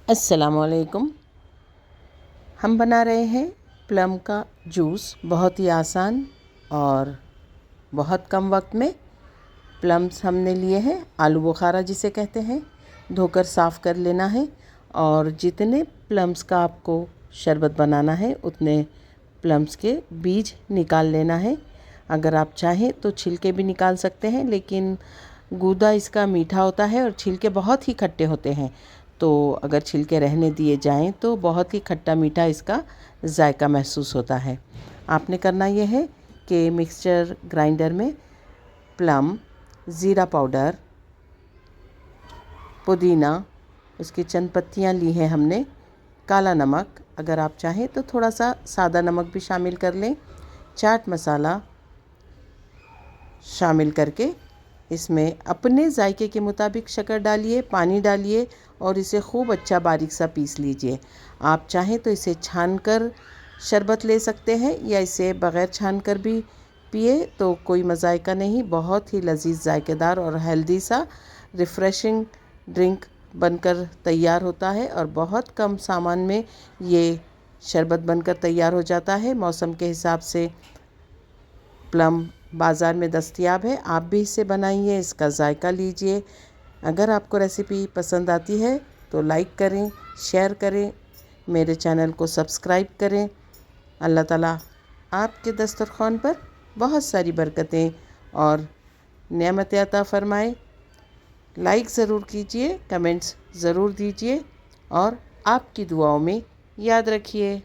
अस्सलामुअलैकुम। हम बना रहे हैं प्लम का जूस, बहुत ही आसान और बहुत कम वक्त में। प्लम्स हमने लिए हैं, आलू बुखारा जिसे कहते हैं, धोकर साफ़ कर लेना है और जितने प्लम्स का आपको शरबत बनाना है उतने प्लम्स के बीज निकाल लेना है। अगर आप चाहें तो छिलके भी निकाल सकते हैं, लेकिन गूदा इसका मीठा होता है और छिलके बहुत ही खट्टे होते हैं, तो अगर छिलके रहने दिए जाएं तो बहुत ही खट्टा मीठा इसका जायका महसूस होता है। आपने करना यह है कि मिक्सचर ग्राइंडर में प्लम, ज़ीरा पाउडर, पुदीना, उसकी चंद पत्तियां ली हैं हमने, काला नमक, अगर आप चाहें तो थोड़ा सा सादा नमक भी शामिल कर लें, चाट मसाला शामिल करके इसमें अपने जायके के मुताबिक शक्कर डालिए, पानी डालिए और इसे खूब अच्छा बारीक सा पीस लीजिए। आप चाहें तो इसे छानकर शरबत ले सकते हैं या इसे बग़ैर छानकर भी पिए तो कोई मज़ायका नहीं। बहुत ही लजीज, जायकेदार और हेल्दी सा रिफ़्रेशिंग ड्रिंक बनकर तैयार होता है और बहुत कम सामान में ये शरबत बनकर तैयार हो जाता है। मौसम के हिसाब से प्लम बाज़ार में दस्तयाब है, आप भी इसे बनाइए, इसका जायका लीजिए। अगर आपको रेसिपी पसंद आती है तो लाइक करें, शेयर करें, मेरे चैनल को सब्सक्राइब करें। अल्लाह ताला आपके दस्तरख़्वान पर बहुत सारी बरकतें और नेमतें अता फ़रमाए। लाइक ज़रूर कीजिए, कमेंट्स ज़रूर दीजिए और आपकी दुआओं में याद रखिए।